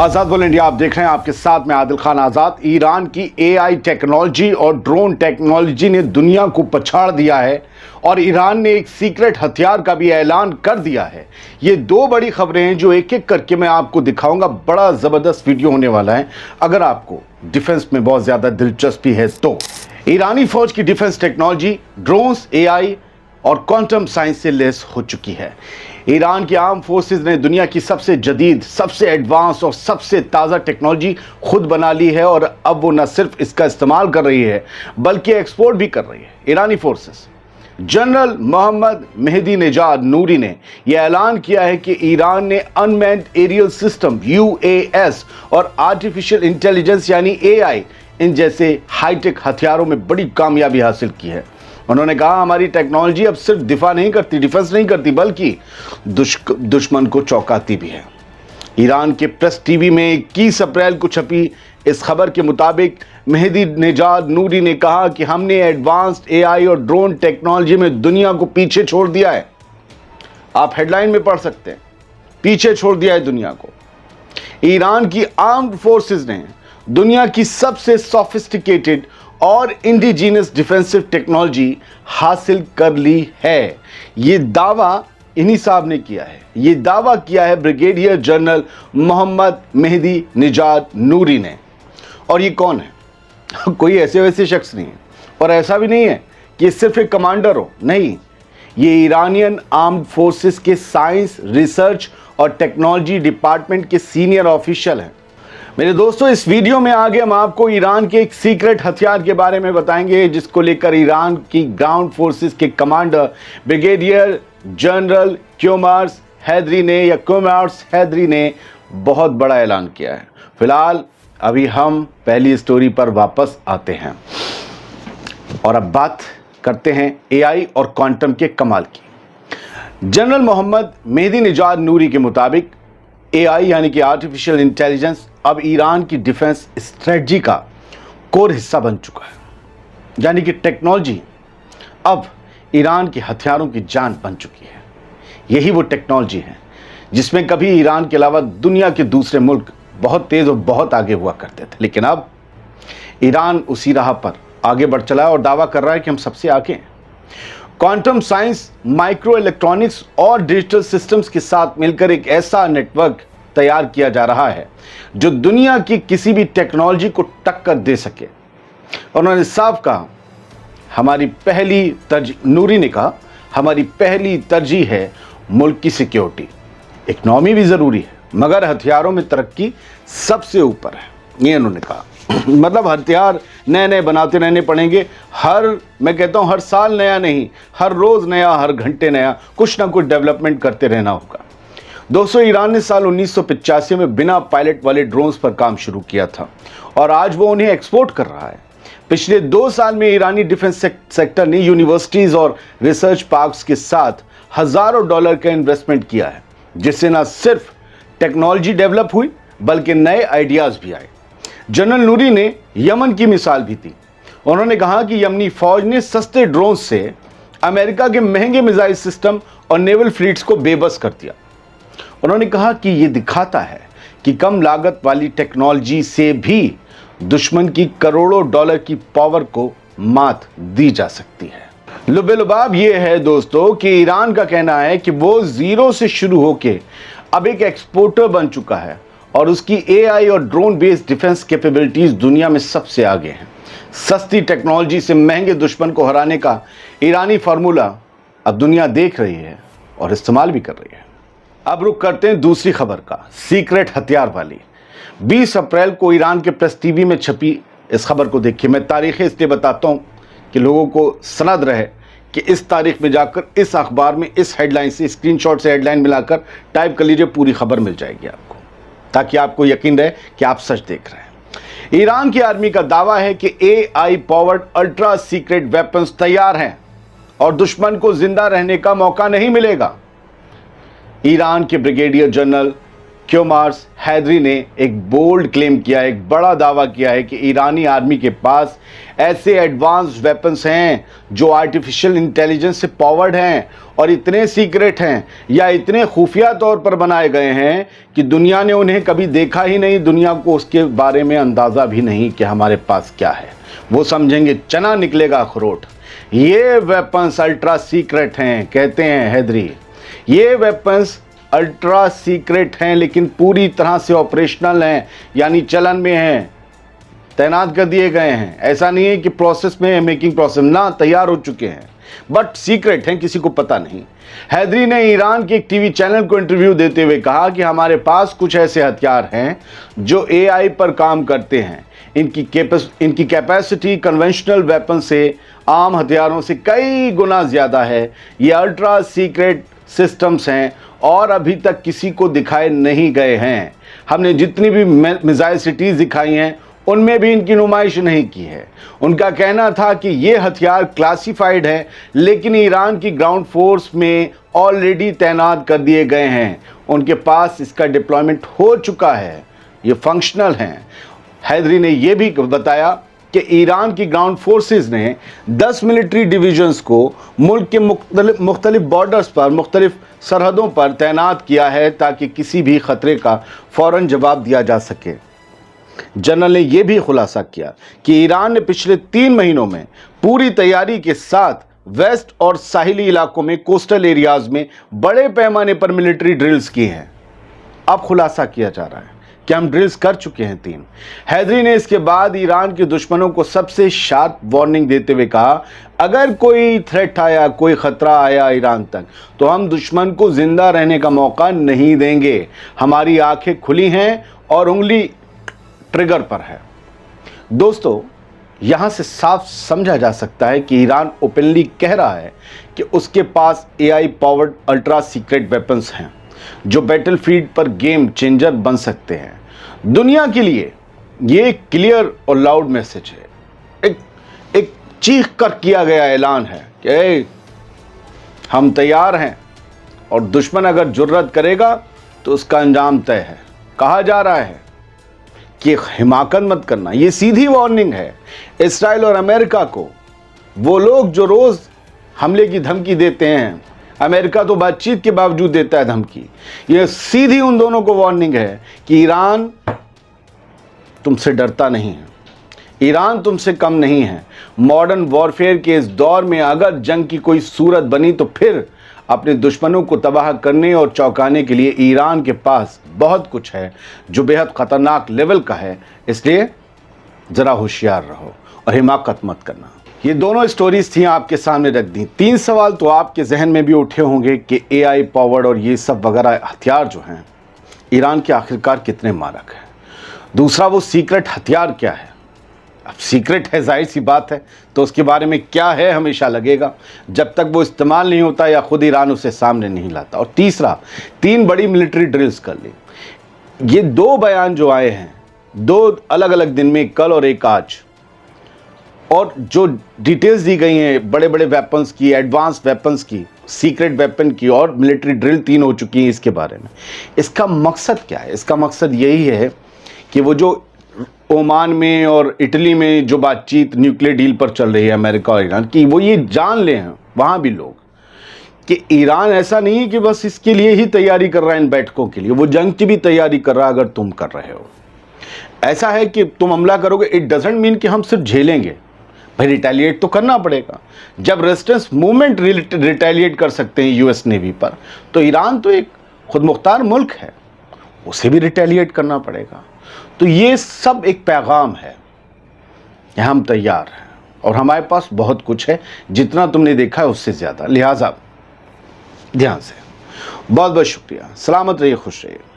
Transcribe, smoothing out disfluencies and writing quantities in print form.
आजाद बोल इंडिया आप देख रहे हैं, आपके साथ में आदिल खान आजाद। ईरान की एआई टेक्नोलॉजी और ड्रोन टेक्नोलॉजी ने दुनिया को पछाड़ दिया है और ईरान ने एक सीक्रेट हथियार का भी ऐलान कर दिया है। ये दो बड़ी खबरें हैं जो एक एक करके मैं आपको दिखाऊंगा। बड़ा जबरदस्त वीडियो होने वाला है। अगर आपको डिफेंस में बहुत ज्यादा दिलचस्पी है तो ईरानी फौज की डिफेंस टेक्नोलॉजी, ड्रोन्स, एआई और क्वांटम साइंस से लेस हो चुकी है। ईरान की आर्म फोर्सेस ने दुनिया की सबसे जदीद, सबसे एडवांस और सबसे ताज़ा टेक्नोलॉजी खुद बना ली है और अब वो न सिर्फ इसका इस्तेमाल कर रही है बल्कि एक्सपोर्ट भी कर रही है। ईरानी फोर्सेस जनरल मोहम्मद मेहदी नेजाद नूरी ने यह ऐलान किया है कि ईरान ने अनमैन्ड एरियल सिस्टम UAS और आर्टिफिशियल इंटेलिजेंस यानी AI इन जैसे हाईटेक हथियारों में बड़ी कामयाबी हासिल की है। उन्होंने कहा, हमारी टेक्नोलॉजी अब सिर्फ डिफेंस नहीं करती बल्कि दुश्मन को चौंकाती भी है। ईरान के प्रेस टीवी में 21 अप्रैल को छपी इस खबर के मुताबिक मेहदी नेजाद नूरी ने कहा कि हमने एडवांस्ड AI और ड्रोन टेक्नोलॉजी में दुनिया को पीछे छोड़ दिया है। आप हेडलाइन में पढ़ सकते हैं, पीछे छोड़ दिया है दुनिया को। ईरान की आर्म्ड फोर्सेस ने दुनिया की सबसे सोफिस्टिकेटेड और इंडिजीनियस डिफेंसिव टेक्नोलॉजी हासिल कर ली है। ये दावा इन्हीं साहब ने किया है। ये दावा किया है ब्रिगेडियर जनरल मोहम्मद मेहदी नेजाद नूरी ने। और ये कौन है? कोई ऐसे वैसे शख्स नहीं है और ऐसा भी नहीं है कि ये सिर्फ एक कमांडर हो, नहीं। ये ईरानियन आर्म्ड फोर्सेस के साइंस, रिसर्च और टेक्नोलॉजी डिपार्टमेंट के सीनियर ऑफिशियल हैं। मेरे दोस्तों, इस वीडियो में आगे हम आपको ईरान के एक सीक्रेट हथियार के बारे में बताएंगे जिसको लेकर ईरान की ग्राउंड फोर्सेस के कमांडर ब्रिगेडियर जनरल क्योमार्स हैदरी ने बहुत बड़ा ऐलान किया है। फिलहाल अभी हम पहली स्टोरी पर वापस आते हैं और अब बात करते हैं AI और क्वांटम के कमाल की। जनरल मोहम्मद मेहदी नेजाद नूरी के मुताबिक AI यानी कि आर्टिफिशियल इंटेलिजेंस अब ईरान की डिफेंस स्ट्रेटजी का कोर हिस्सा बन चुका है। यानी कि टेक्नोलॉजी अब ईरान के हथियारों की जान बन चुकी है। यही वो टेक्नोलॉजी है जिसमें कभी ईरान के अलावा दुनिया के दूसरे मुल्क बहुत तेज और बहुत आगे हुआ करते थे, लेकिन अब ईरान उसी राह पर आगे बढ़ चला है और दावा कर रहा है कि हम सबसे आगे हैं। क्वांटम साइंस, माइक्रो इलेक्ट्रॉनिक्स और डिजिटल सिस्टम्स के साथ मिलकर एक ऐसा नेटवर्क तैयार किया जा रहा है जो दुनिया की किसी भी टेक्नोलॉजी को टक्कर दे सके। उन्होंने साफ कहा, नूरी ने कहा, हमारी पहली तरजीह है मुल्क की सिक्योरिटी। इकोनॉमी भी ज़रूरी है मगर हथियारों में तरक्की सबसे ऊपर है, ये उन्होंने कहा। मतलब हथियार नए नए बनाते रहने पड़ेंगे। मैं कहता हूँ हर साल नया नहीं, हर रोज़ नया, हर घंटे नया, कुछ ना कुछ डेवलपमेंट करते रहना होगा। दोस्तों, ईरान ने साल 1985 में बिना पायलट वाले ड्रोन्स पर काम शुरू किया था और आज वो उन्हें एक्सपोर्ट कर रहा है। पिछले 2 साल में ईरानी डिफेंस सेक्टर ने यूनिवर्सिटीज़ और रिसर्च पार्क्स के साथ हज़ारों डॉलर का इन्वेस्टमेंट किया है, जिससे न सिर्फ टेक्नोलॉजी डेवलप हुई बल्कि नए आइडियाज़ भी आए। जनरल नूरी ने यमन की मिसाल भी दी। उन्होंने कहा कि यमनी फौज ने सस्ते ड्रोन से अमेरिका के महंगे मिसाइल सिस्टम और नेवल फ्लीट्स को बेबस कर दिया। उन्होंने कहा कि ये दिखाता है कि कम लागत वाली टेक्नोलॉजी से भी दुश्मन की करोड़ों डॉलर की पावर को मात दी जा सकती है। लुबेलुबाब ये है दोस्तों कि ईरान का कहना है कि वो ज़ीरो से शुरू होके अब एक एक्सपोर्टर बन चुका है और उसकी AI और ड्रोन बेस्ड डिफेंस कैपेबिलिटीज दुनिया में सबसे आगे हैं। सस्ती टेक्नोलॉजी से महंगे दुश्मन को हराने का ईरानी फार्मूला अब दुनिया देख रही है और इस्तेमाल भी कर रही है। अब रुक करते हैं दूसरी खबर का, सीक्रेट हथियार वाली। 20 अप्रैल को ईरान के प्रेस टीवी में छपी इस खबर को देखिए। मैं तारीखें इसलिए बताता हूँ कि लोगों को सनद रहे कि इस तारीख में जाकर इस अखबार में इस हेडलाइन से, स्क्रीनशॉट से हेडलाइन मिलाकर टाइप कर लीजिए, पूरी खबर मिल जाएगी आपको, ताकि आपको यकीन रहे कि आप सच देख रहे हैं। ईरान की आर्मी का दावा है कि AI powered ultra secret weapons तैयार हैं और दुश्मन को जिंदा रहने का मौका नहीं मिलेगा। ईरान के ब्रिगेडियर जनरल क्योमार्स हैदरी ने एक बोल्ड क्लेम किया, एक बड़ा दावा किया है कि ईरानी आर्मी के पास ऐसे एडवांस वेपन्स हैं जो आर्टिफिशियल इंटेलिजेंस से पावर्ड हैं और इतने सीक्रेट हैं या इतने खुफिया तौर पर बनाए गए हैं कि दुनिया ने उन्हें कभी देखा ही नहीं, दुनिया को उसके बारे में अंदाज़ा भी नहीं कि हमारे पास क्या है। वो समझेंगे चना निकलेगा अखरोट। ये वेपन्स अल्ट्रा सीक्रेट हैं, कहते हैं हैदरी। ये वेपन्स अल्ट्रा सीक्रेट हैं लेकिन पूरी तरह से ऑपरेशनल हैं, यानी चलन में हैं, तैनात कर दिए गए हैं। ऐसा नहीं है कि प्रोसेस में है, मेकिंग प्रोसेस ना, तैयार हो चुके हैं, बट सीक्रेट हैं, किसी को पता नहीं। हैदरी ने ईरान के एक टीवी चैनल को इंटरव्यू देते हुए कहा कि हमारे पास कुछ ऐसे हथियार हैं जो एआई पर काम करते हैं। इनकी कैपेसिटी कन्वेंशनल वेपन से, आम हथियारों से कई गुना ज़्यादा है। ये अल्ट्रा सीक्रेट सिस्टम्स हैं और अभी तक किसी को दिखाए नहीं गए हैं। हमने जितनी भी मिसाइल सिटीज़ दिखाई हैं उनमें भी इनकी नुमाइश नहीं की है। उनका कहना था कि ये हथियार क्लासिफाइड है लेकिन ईरान की ग्राउंड फोर्स में ऑलरेडी तैनात कर दिए गए हैं। उनके पास इसका डिप्लॉयमेंट हो चुका है, ये फंक्शनल हैं। हैदरी ने यह भी बताया कि ईरान की ग्राउंड फोर्सेस ने 10 मिलिट्री डिवीजन्स को मुल्क के मुख्तलिफ बॉर्डर्स पर, मुख्तलिफ सरहदों पर तैनात किया है ताकि किसी भी ख़तरे का फ़ौरन जवाब दिया जा सके। जनरल ने यह भी खुलासा किया कि ईरान ने पिछले 3 महीनों में पूरी तैयारी के साथ वेस्ट और साहिली इलाकों में, कोस्टल एरियाज़ में बड़े पैमाने पर मिलिट्री ड्रिल्स की हैं। अब खुलासा किया जा रहा है कि हम ड्रिल्स कर चुके हैं 3। हैदरी ने इसके बाद ईरान के दुश्मनों को सबसे शार्प वार्निंग देते हुए कहा, अगर कोई थ्रेट आया, कोई ख़तरा आया ईरान तक, तो हम दुश्मन को ज़िंदा रहने का मौका नहीं देंगे। हमारी आंखें खुली हैं और उंगली ट्रिगर पर है। दोस्तों, यहाँ से साफ समझा जा सकता है कि ईरान ओपनली कह रहा है कि उसके पास AI powered ultra secret weapons हैं जो बैटलफील्ड पर गेम चेंजर बन सकते हैं। दुनिया के लिए ये एक क्लियर और लाउड मैसेज है, एक चीख कर किया गया ऐलान है कि हम तैयार हैं और दुश्मन अगर जुर्रत करेगा तो उसका अंजाम तय है। कहा जा रहा है कि हिमाकत मत करना। ये सीधी वार्निंग है इस्राइल और अमेरिका को। वो लोग जो रोज़ हमले की धमकी देते हैं, अमेरिका तो बातचीत के बावजूद देता है धमकी, ये सीधी उन दोनों को वार्निंग है कि ईरान तुमसे डरता नहीं है, ईरान तुमसे कम नहीं है। मॉडर्न वॉरफेयर के इस दौर में अगर जंग की कोई सूरत बनी तो फिर अपने दुश्मनों को तबाह करने और चौंकाने के लिए ईरान के पास बहुत कुछ है जो बेहद ख़तरनाक लेवल का है। इसलिए ज़रा होशियार रहो और हिमाकत मत करना। ये दोनों स्टोरीज थी, आपके सामने रख दी। 3 सवाल तो आपके जहन में भी उठे होंगे कि एआई पावर्ड और ये सब वगैरह हथियार जो हैं ईरान के आखिरकार कितने मारक हैं। दूसरा, वो सीक्रेट हथियार क्या है। अब सीक्रेट है, जाहिर सी बात है, तो उसके बारे में क्या है हमेशा लगेगा जब तक वो इस्तेमाल नहीं होता या खुद ईरान उसे सामने नहीं लाता। और तीसरा, 3 बड़ी मिलिट्री ड्रिल्स कर ली। ये 2 बयान जो आए हैं 2 अलग अलग दिन में, कल और एक आज, और जो डिटेल्स दी गई हैं बड़े बड़े वेपन्स की, एडवांस वेपन्स की, सीक्रेट वेपन की और मिलिट्री ड्रिल 3 हो चुकी हैं इसके बारे में। इसका मकसद क्या है? इसका मकसद यही है कि वो जो ओमान में और इटली में जो बातचीत न्यूक्लियर डील पर चल रही है अमेरिका और ईरान की, वो ये जान ले हैं वहाँ भी लोग कि ईरान ऐसा नहीं है कि बस इसके लिए ही तैयारी कर रहा है इन बैठकों के लिए, वो जंग की भी तैयारी कर रहा है अगर तुम कर रहे हो। ऐसा है कि तुम हमला करोगे, इट डजेंट मीन कि हम सिर्फ झेलेंगे, भाई रिटेलिएट तो करना पड़ेगा। जब रेजिस्टेंस मूवमेंट रिटेलिएट कर सकते हैं यूएस नेवी पर, तो ईरान तो एक खुद मुख्तार मुल्क है, उसे भी रिटेलिएट करना पड़ेगा। तो ये सब एक पैगाम है कि हम तैयार हैं और हमारे पास बहुत कुछ है, जितना तुमने देखा है उससे ज़्यादा। लिहाजा ध्यान से। बहुत बहुत शुक्रिया। सलामत रहिए, खुश रहिए।